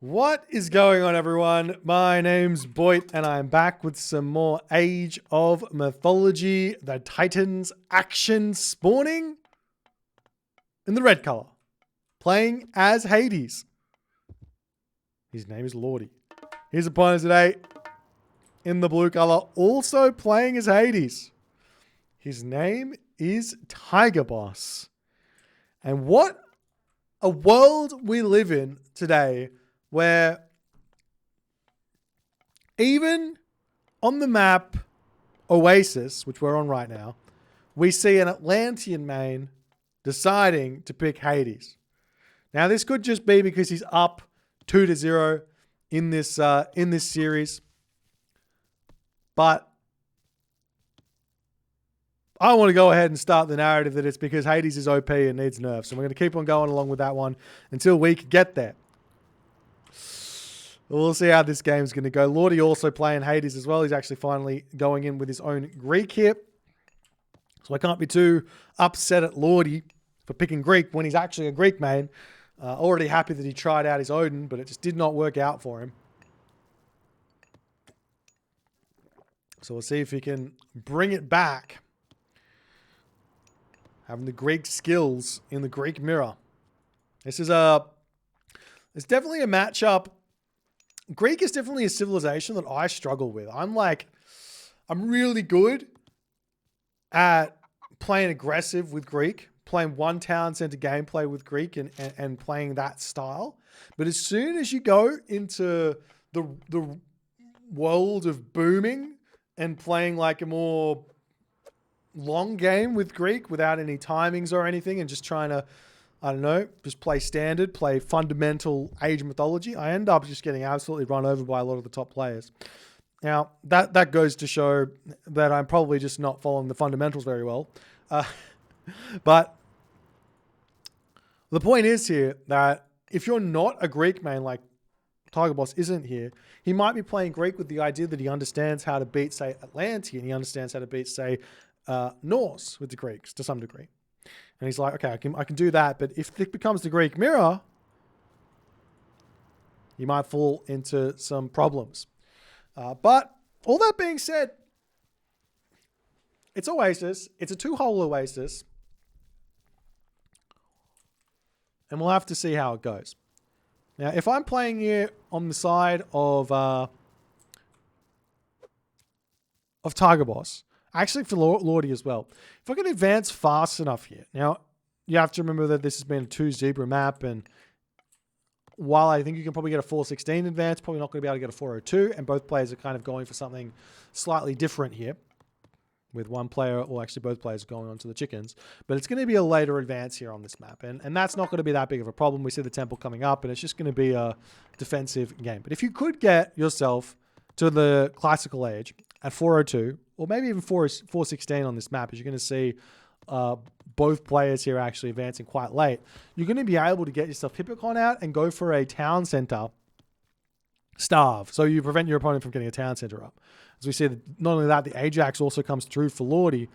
What is going on, everyone? My name's Boit, and I'm back with some more Age of Mythology, the Titans action spawning in the red color, playing as Hades. His name is Lordi. His opponent today in the blue color, also playing as Hades. His name is Tigerboss. And what a world we live in today, where even on the map Oasis, which we're on right now, we see an Atlantean main deciding to pick Hades. Now, this could just be because he's up 2-0 in this series, but I want to go ahead and start the narrative that it's because Hades is OP and needs nerfs. So we're going to keep on going along with that one until we can get there. We'll see how this game's going to go. Lordi also playing Hades as well. He's actually finally going in with his own Greek here. So I can't be too upset at Lordi for picking Greek when he's actually a Greek main. Already happy that he tried out his Odin, but it just did not work out for him. So we'll see if he can bring it back. Having the Greek skills in the Greek mirror. It's definitely a matchup. Greek is definitely a civilization that I struggle with. I'm really good at playing aggressive with Greek, playing one town center gameplay with Greek and playing that style. But as soon as you go into the world of booming and playing like a more long game with Greek without any timings or anything and just trying to, I don't know, just play standard, play fundamental Age mythology, I end up just getting absolutely run over by a lot of the top players. Now, that goes to show that I'm probably just not following the fundamentals very well. But the point is here that if you're not a Greek main like Tigerboss isn't here, he might be playing Greek with the idea that he understands how to beat, say, Atlantean. He understands how to beat, say, Norse with the Greeks to some degree. And he's like, okay, I can do that, but if it becomes the Greek mirror, you might fall into some problems. But all that being said, it's Oasis. It's a 2-hole Oasis. And we'll have to see how it goes. Now, if I'm playing here on the side of Tigerboss, actually for Lordi as well, if I can advance fast enough here. Now, you have to remember that this has been a 2-zebra map, and while I think you can probably get a 416 advance, probably not going to be able to get a 402, and both players are kind of going for something slightly different here, with one player, or actually both players going on to the chickens. But it's going to be a later advance here on this map, and that's not going to be that big of a problem. We see the temple coming up, and it's just going to be a defensive game. But if you could get yourself to the classical age at 402, or maybe even 416 on this map, as you're going to see both players here actually advancing quite late, you're going to be able to get yourself Hippocon out and go for a town center starve. So you prevent your opponent from getting a town center up. As we see, not only that, the Ajax also comes through for Lordi,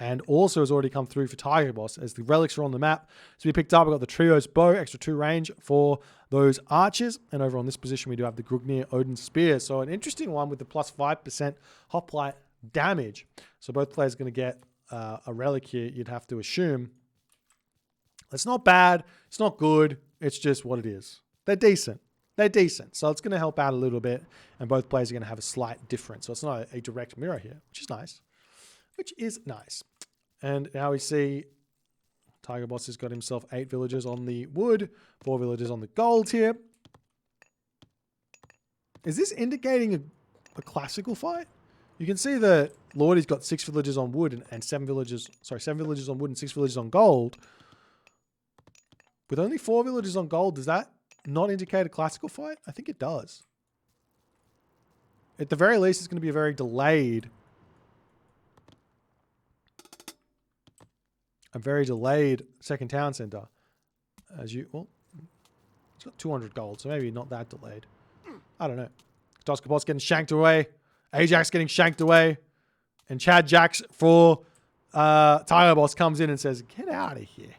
and also has already come through for Tigerboss as the relics are on the map. So we picked up, we've got the Trios Bow, extra 2 range for those archers. And over on this position, we do have the Grugnir Odin Spear. So an interesting one with the plus 5% hoplite damage. So both players are going to get a relic here, you'd have to assume. It's not bad. It's not good. It's just what it is. They're decent. They're decent. So it's going to help out a little bit. And both players are going to have a slight difference. So it's not a direct mirror here, which is nice. And now we see Tigerboss has got himself 8 villagers on the wood, 4 villagers on the gold here. Is this indicating a classical fight? You can see that Lordi's got 6 villagers on wood and 7 villagers on wood and 6 villagers on gold. With only 4 villagers on gold, does that not indicate a classical fight? I think it does. At the very least, it's going to be a very delayed second town center. Well, it's got 200 gold, so maybe not that delayed. I don't know. Tigerboss getting shanked away. Ajax getting shanked away. And Chad Jax for Tigerboss comes in and says, get out of here.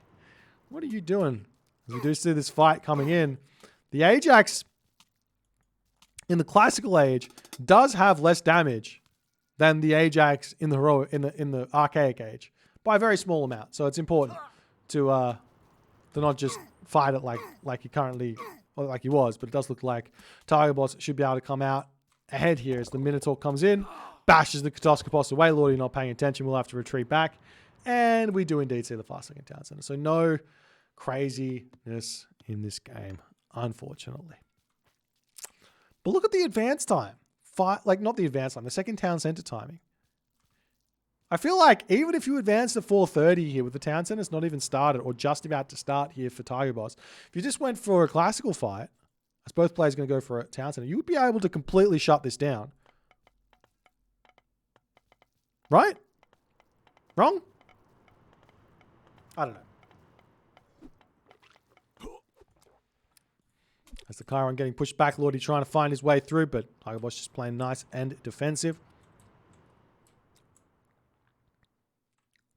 What are you doing? As we do see this fight coming in. The Ajax in the classical age does have less damage than the Ajax in the heroic in the archaic age by a very small amount. So it's important to not just fight it like he currently or like he was, but it does look like Tigerboss should be able to come out ahead here as the Minotaur comes in, bashes the Catoscopos away. Lordi not paying attention, we'll have to retreat back. And we do indeed see the fast second town center. So no craziness in this game, unfortunately. But look at the advance time. Not the advance time, the second town center timing. I feel like even if you advance to 4:30 here with the town centers not even started or just about to start here for Tigerboss, if you just went for a classical fight, as both players are going to go for a town center, you would be able to completely shut this down. Right? Wrong? I don't know. As the Chiron getting pushed back, Lordi trying to find his way through, but Tigerboss just playing nice and defensive.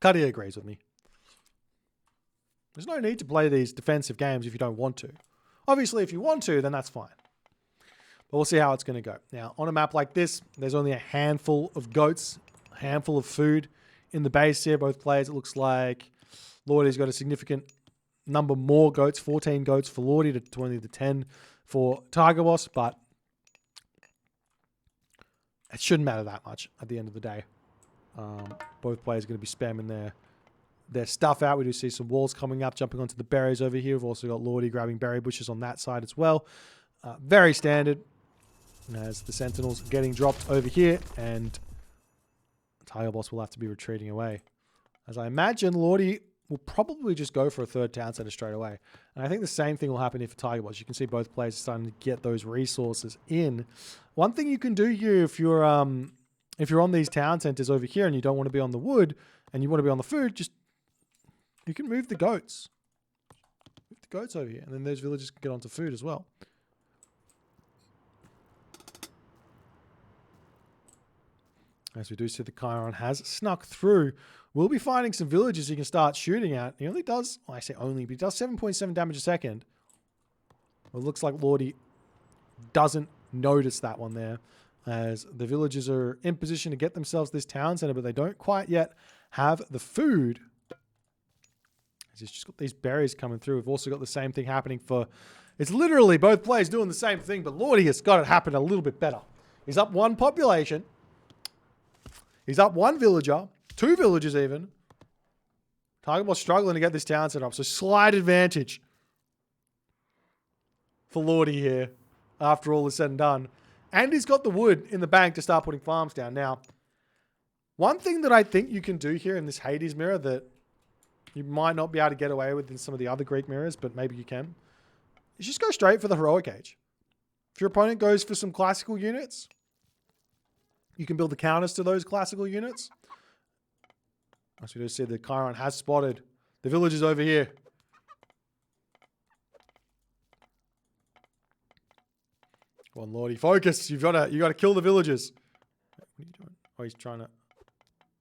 Cuddy agrees with me. There's no need to play these defensive games if you don't want to. Obviously, if you want to, then that's fine. But we'll see how it's going to go. Now, on a map like this, there's only a handful of goats, a handful of food in the base here. Both players, it looks like Lordi's got a significant number more goats, 14 goats for Lordi to 20 to 10 for Tigerboss, but it shouldn't matter that much at the end of the day. Both players are going to be spamming their stuff out. We do see some walls coming up, jumping onto the berries over here. We've also got Lordi grabbing berry bushes on that side as well. Very standard as the Sentinels getting dropped over here, and Tigerboss will have to be retreating away. As I imagine, Lordi will probably just go for a third town center straight away. And I think the same thing will happen here for Tigerboss. You can see both players are starting to get those resources in. One thing you can do here if you're on these town centers over here and you don't want to be on the wood and you want to be on the food, you can move the goats. Move the goats over here, and then those villagers can get onto food as well. As we do see the Chiron has snuck through. We'll be finding some villages he can start shooting at. He only does, well, I say only, but he does 7.7 damage a second. Well, it looks like Lordi doesn't notice that one there, as the villagers are in position to get themselves this town center, but they don't quite yet have the food. As he's just got these berries coming through. We've also got the same thing happening for... It's literally both players doing the same thing, but Lordi has got it happen a little bit better. He's up one population. He's up one villager. 2 villagers even. Tigerboss struggling to get this town set up. So slight advantage for Lordi here after all is said and done. And he's got the wood in the bank to start putting farms down. Now, one thing that I think you can do here in this Hades mirror that you might not be able to get away with in some of the other Greek mirrors, but maybe you can, is just go straight for the heroic age. If your opponent goes for some classical units, you can build the counters to those classical units. As we just see, the Chiron has spotted the villagers over here. Come on, Lordi, focus. You gotta kill the villagers. What are you doing? Oh, he's trying to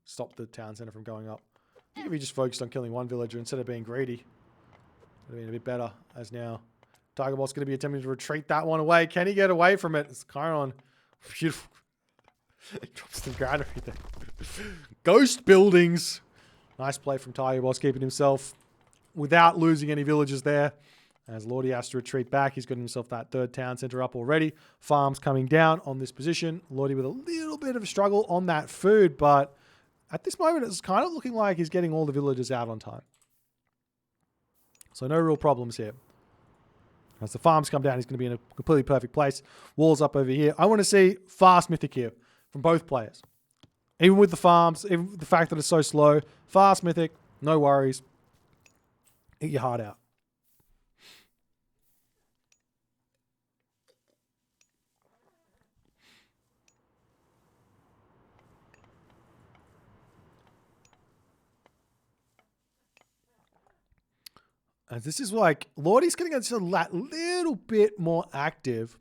stop the town center from going up. I think if he just focused on killing one villager instead of being greedy, it would have been a bit better. As now, Tigerboss is going to be attempting to retreat that one away. Can he get away from it? It's Chiron. Beautiful. He drops the ground everything. Ghost buildings. Nice play from Tigerboss, keeping himself without losing any villagers there. As Lordi has to retreat back, he's got himself that third town center up already. Farms coming down on this position. Lordi with a little bit of a struggle on that food, but at this moment, it's kind of looking like he's getting all the villagers out on time. So no real problems here. As the farms come down, he's going to be in a completely perfect place. Walls up over here. I want to see fast Mythic here from both players. Even with the farms, even with the fact that it's so slow. Fast Mythic, no worries. Eat your heart out. As this is like, Lordi's getting just a little bit more active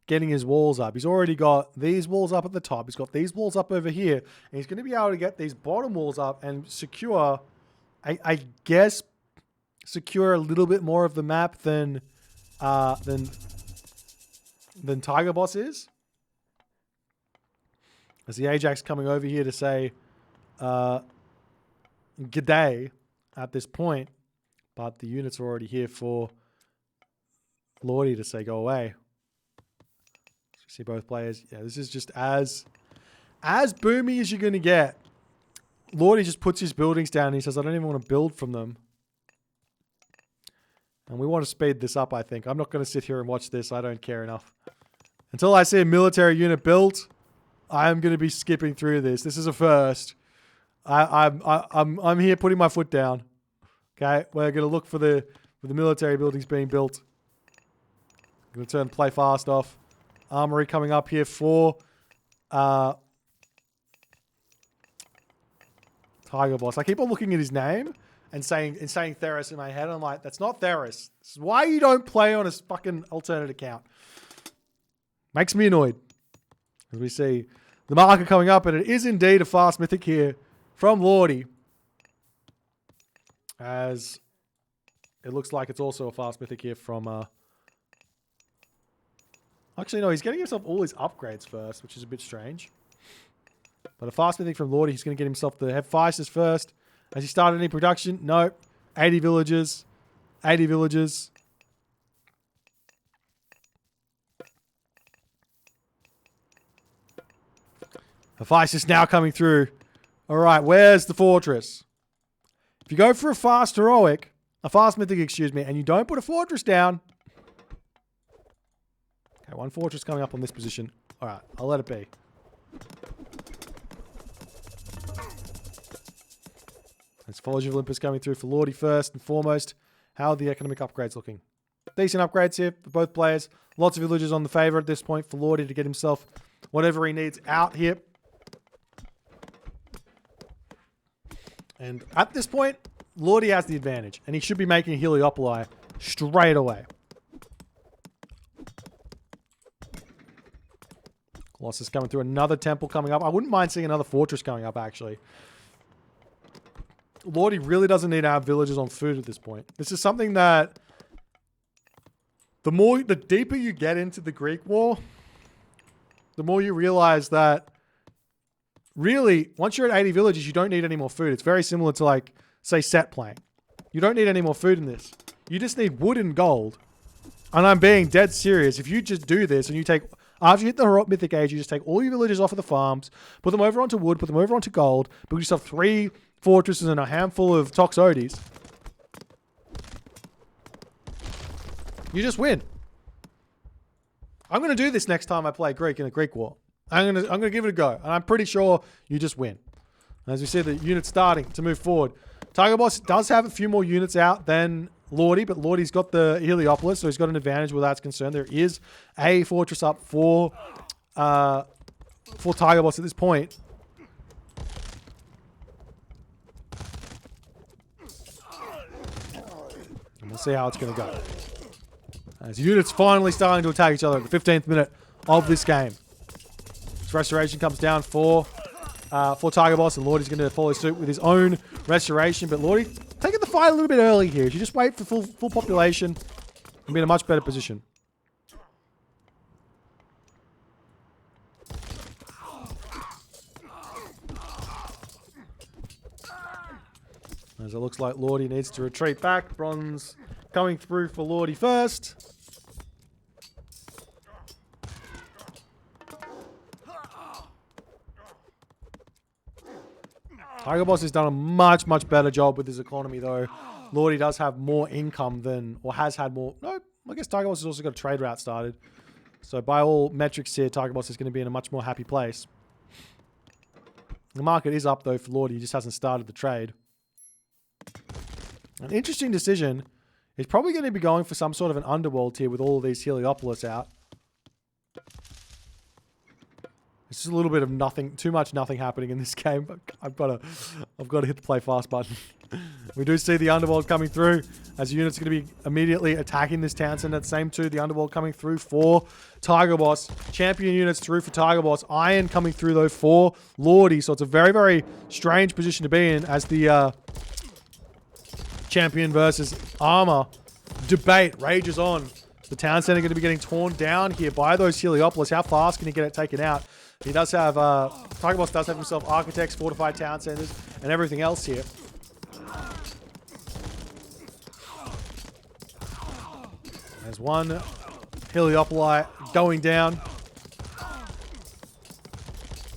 getting his walls up. He's already got these walls up at the top. He's got these walls up over here. And he's going to be able to get these bottom walls up and secure, I guess, secure a little bit more of the map than than Tigerboss is. As the Ajax coming over here to say g'day at this point. But the units are already here for Lordi to say go away. See both players. Yeah, this is just as boomy as you're going to get. Lordi just puts his buildings down and he says, I don't even want to build from them. And we want to speed this up, I think. I'm not going to sit here and watch this. I don't care enough. Until I see a military unit built, I'm going to be skipping through this. This is a first. I'm here putting my foot down. Okay, we're going to look for the military buildings being built. I'm going to turn play fast off. Armory coming up here for Tigerboss. I keep on looking at his name and saying Theris in my head. I'm like, that's not Theris. This is why you don't play on a fucking alternate account. Makes me annoyed. As we see the marker coming up, and it is indeed a fast mythic here from Lordi. As it looks like it's also a fast mythic here from... Actually, no, he's getting himself all his upgrades first, which is a bit strange. But a fast mythic from Lordi, he's going to get himself the Hephaestus first. Has he started any production? No. 80 villages. 80 villages. Hephaestus now coming through. All right, where's the fortress? If you go for a fast mythic, excuse me, and you don't put a fortress down. Okay, one fortress coming up on this position. All right, I'll let it be. As Forge of Olympus coming through for Lordi first and foremost. How are the economic upgrades looking? Decent upgrades here for both players. Lots of villagers on the favour at this point for Lordi to get himself whatever he needs out here. And at this point, Lordi has the advantage. And he should be making a Heliopoli straight away. Colossus coming through. Another temple coming up. I wouldn't mind seeing another fortress coming up, actually. Lordi really doesn't need to have villagers on food at this point. This is something that... The deeper you get into the Greek War, the more you realize that really, once you're at 80 villages, you don't need any more food. It's very similar to, like, say, set playing. You don't need any more food in this. You just need wood and gold. And I'm being dead serious. If you just do this and you take... After you hit the heroic mythic age, you just take all your villagers off of the farms, put them over onto wood, put them over onto gold, build yourself 3 fortresses and a handful of Toxotes. You just win. I'm going to do this next time I play Greek in a Greek War. I'm going to give it a go. And I'm pretty sure you just win. As we see the units starting to move forward. Tigerboss does have a few more units out than Lordi, but Lordi's got the Heliopolis, so he's got an advantage where that's concerned. There is a fortress up for Tigerboss at this point. And we'll see how it's going to go. As units finally starting to attack each other at the 15th minute of this game. This restoration comes down for Tigerboss, and Lordi's going to follow suit with his own restoration, but Lordi taking the fight a little bit early here. If you just wait for full population, you'll be in a much better position. As it looks like Lordi needs to retreat back. Bronze coming through for Lordi first. Tigerboss has done a much better job with his economy, though. Lordi does have more income than, or has had more. No, I guess Tigerboss has also got a trade route started. So by all metrics here, Tigerboss is going to be in a much more happy place. The market is up, though, for Lordi. He just hasn't started the trade. An interesting decision. He's probably going to be going for some sort of an underworld here with all of these Heliopolis out. It's just a little bit of nothing, too much nothing happening in this game. But I've got to hit the play fast button. We do see the underworld coming through as the unit's going to be immediately attacking this town. And that same too, the underworld coming through for Tigerboss. Champion units through for Tigerboss. Iron coming through though for Lordi. So it's a very strange position to be in as the champion versus armor debate rages on. The town center going to be getting torn down here by those Heliopolis. How fast can he get it taken out? He does have, Tigerboss does have himself architects, fortified town centers, and everything else here. There's one Heliopoli going down.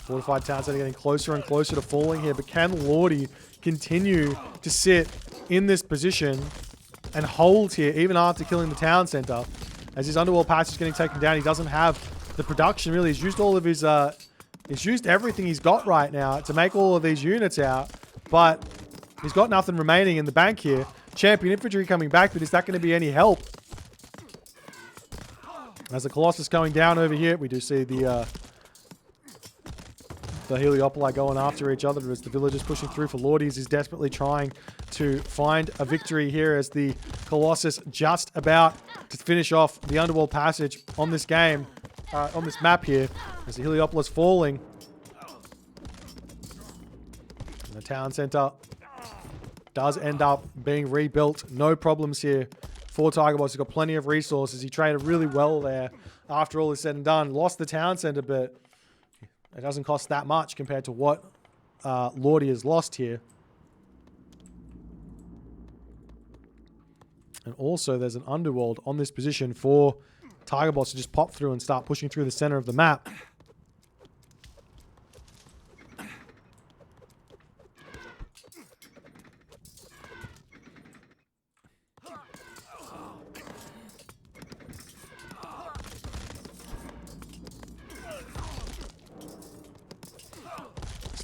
Fortified town center getting closer and closer to falling here, but can Lordi continue to sit in this position and hold here even after killing the town center? As his underworld passage is getting taken down, he doesn't have the production really. He's used all of his, he's used everything he's got right now to make all of these units out, but he's got nothing remaining in the bank here. Champion infantry coming back, but is that going to be any help? As the Colossus going down over here, we do see the Heliopoli going after each other as the villagers pushing through for Lordi's. He's desperately trying to find a victory here as the Colossus just about to finish off the underworld passage on this game, on this map here, as the Heliopolis falling. And the town center does end up being rebuilt. No problems here for Tigerboss. He's got plenty of resources. He traded really well there after all is said and done. Lost the town center, but it doesn't cost that much compared to what Lordi has lost here. And also there's an underworld on this position for Tigerboss to just pop through and start pushing through the center of the map.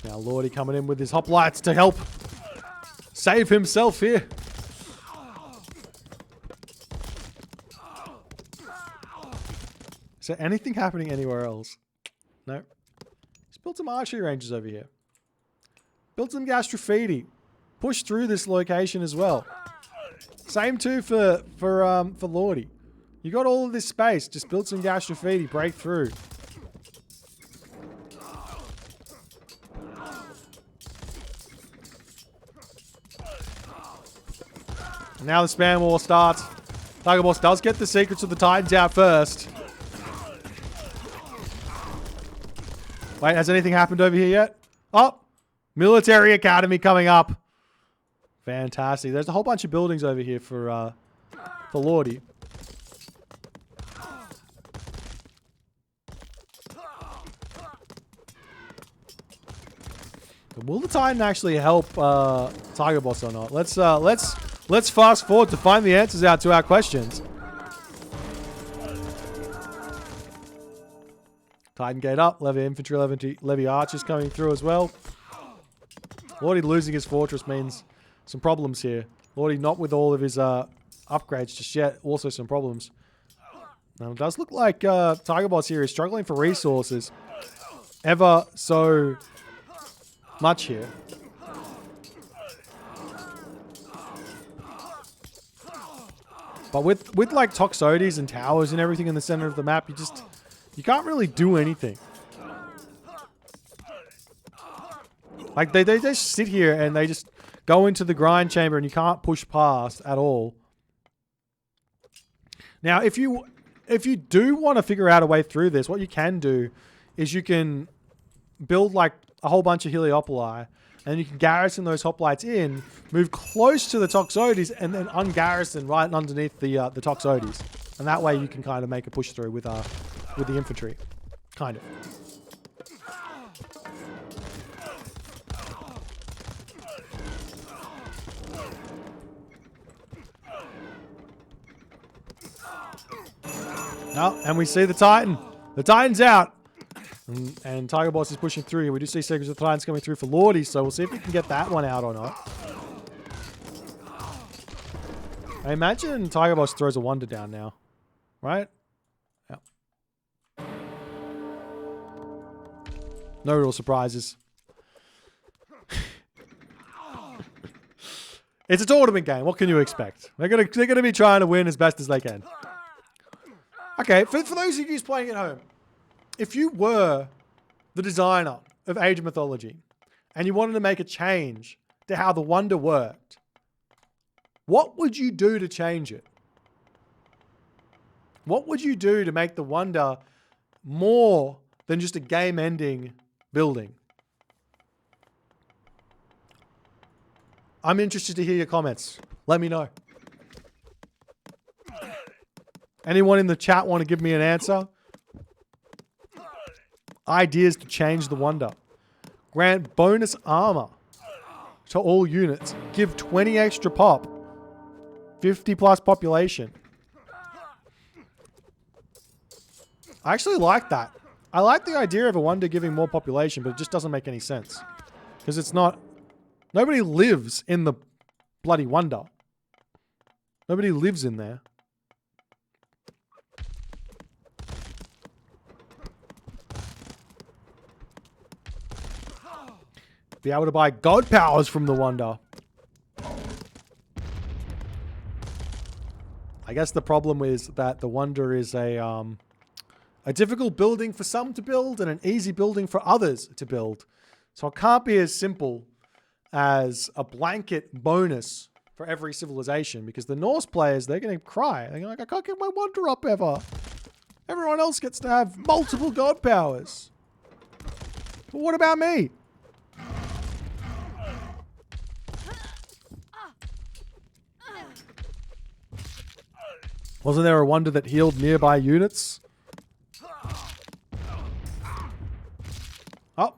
Now Lordi coming in with his hoplites to help save himself here. Is there anything happening anywhere else? No. Just build some archery ranges over here. Build some gastrophedy. Push through this location as well. Same too for Lordi. You got all of this space. Just build some gastrophedy. Break through. Now the spam war starts. Tigerboss does get the secrets of the Titans out first. Wait, has anything happened over here yet? Oh, military academy coming up. Fantastic. There's a whole bunch of buildings over here for Lordi. Will the Titan actually help Tigerboss or not? Let's fast forward to find the answers out to our questions. Titan gate up, levy infantry, levy archers coming through as well. Lordi losing his fortress means some problems here. Lordi not with all of his upgrades just yet, also some problems. Now it does look like Tigerboss here is struggling for resources ever so much here. But with like Toxotes and towers and everything in the center of the map, you can't really do anything. Like they just sit here and they just go into the grind chamber and you can't push past at all. Now, if you do want to figure out a way through this, what you can do is you can build like a whole bunch of Heliopoli, and you can garrison those hoplites in, move close to the Toxotes, and then ungarrison right underneath the Toxotes. And that way you can kind of make a push through with the infantry. Kind of. No, and we see the Titan. The Titan's out. And Tigerboss is pushing through here. We do see Secrets of the Titans coming through for Lordi, so we'll see if we can get that one out or not. I imagine Tigerboss throws a wonder down now. Right? Yeah. No real surprises. It's a tournament game. What can you expect? They're gonna be trying to win as best as they can. Okay, for those of you playing at home, if you were the designer of Age of Mythology and you wanted to make a change to how the wonder worked, what would you do to change it? What would you do to make the Wonder more than just a game-ending building? I'm interested to hear your comments. Let me know. Anyone in the chat want to give me an answer? Ideas to change the Wonder. Grant bonus armor to all units. Give 20 extra pop. 50 plus population. I actually like that. I like the idea of a Wonder giving more population, but it just doesn't make any sense. Because it's not... Nobody lives in the bloody Wonder. Nobody lives in there. Be able to buy god powers from the Wonder. I guess the problem is that the Wonder is a difficult building for some to build and an easy building for others to build. So it can't be as simple as a blanket bonus for every civilization, because the Norse players, they're going to cry. They're like, I can't get my Wonder up ever. Everyone else gets to have multiple god powers. But what about me? Wasn't there a Wonder that healed nearby units? Oh.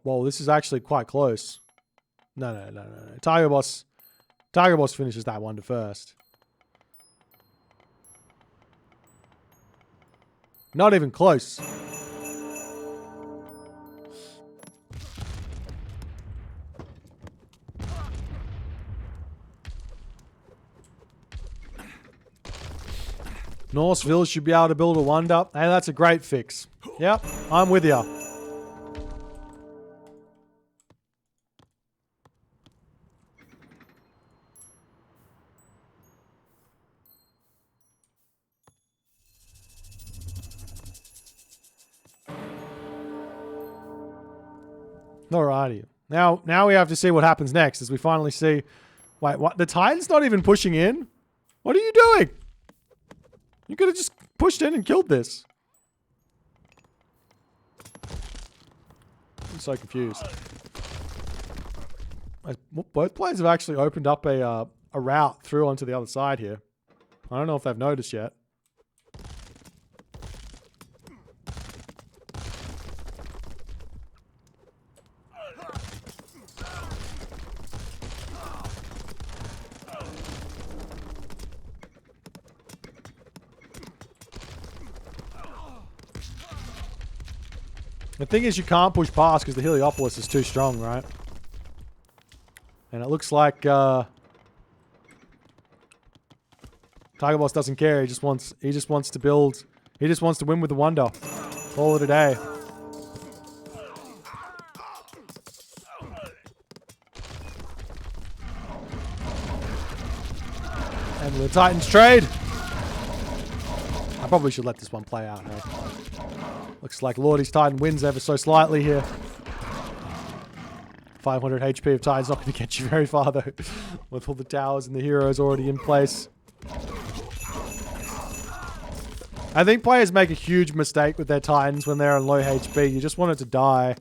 Well, this is actually quite close. No. Tigerboss finishes that Wonder first. Not even close. Norseville should be able to build a Wonder. Hey, that's a great fix. Yep, I'm with you. Alrighty. Now we have to see what happens next as we finally see... Wait, what? The Titan's not even pushing in? What are you doing? You could have just pushed in and killed this. I'm so confused. Both players have actually opened up a route through onto the other side here. I don't know if they've noticed yet. The thing is, you can't push past because the Heliopolis is too strong, right? And it looks like Tigerboss doesn't care. He just wants to build. He just wants to win with the Wonder. Call it a day. And the Titans trade. I probably should let this one play out, hey? Looks like Lordi's Titan wins ever so slightly here. 500 HP of Titan's not going to get you very far, though. With all the towers and the heroes already in place. I think players make a huge mistake with their Titans when they're on low HP. You just want it to die.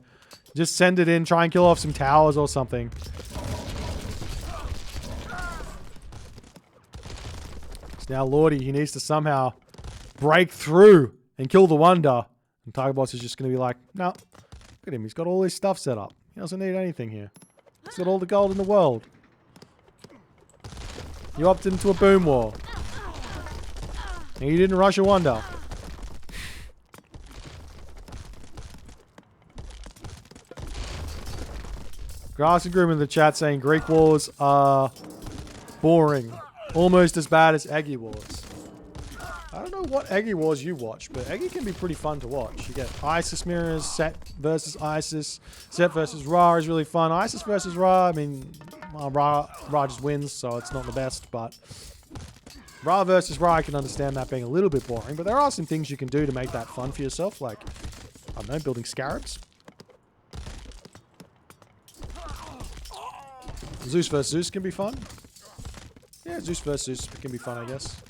Just send it in, try and kill off some towers or something. So now Lordi, he needs to somehow break through and kill the Wonder. And Tigerboss is just going to be like, no, look at him. He's got all his stuff set up. He doesn't need anything here. He's got all the gold in the world. You opted into a boom war. And you didn't rush a Wonder. Grass and Groom in the chat saying Greek wars are boring. Almost as bad as Eggy wars. I don't know what Eggy wars you watch, but Eggy can be pretty fun to watch. You get Isis mirrors, Set versus Isis. Set versus Ra is really fun. Isis versus Ra, I mean, well, Ra just wins, so it's not the best, but Ra versus Ra, I can understand that being a little bit boring, but there are some things you can do to make that fun for yourself, like, I don't know, building scarabs. Zeus versus Zeus can be fun. Yeah, Zeus versus Zeus can be fun, I guess.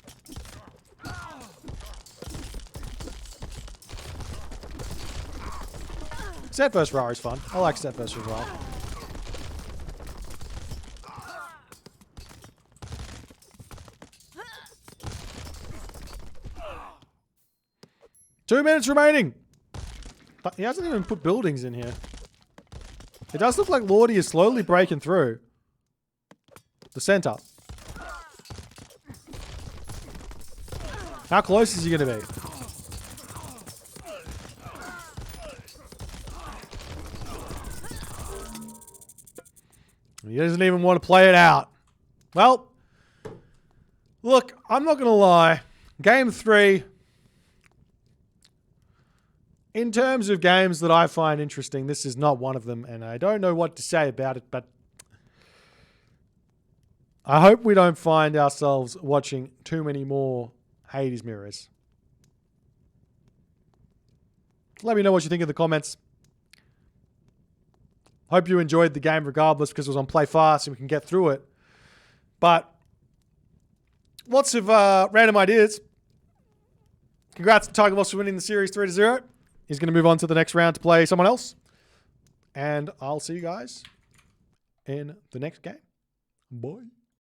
Set versus Rara is fun. I like set versus Rara. Two minutes remaining. But he hasn't even put buildings in here. It does look like Lordi is slowly breaking through the center. How close is he going to be? He doesn't even want to play it out. Well, look, I'm not going to lie. Game 3, in terms of games that I find interesting, this is not one of them, and I don't know what to say about it, but I hope we don't find ourselves watching too many more Hades mirrors. Let me know what you think in the comments. Hope you enjoyed the game regardless because it was on play fast and we can get through it. But lots of random ideas. Congrats to Tigerboss for winning the series 3-0. He's going to move on to the next round to play someone else. And I'll see you guys in the next game. Bye.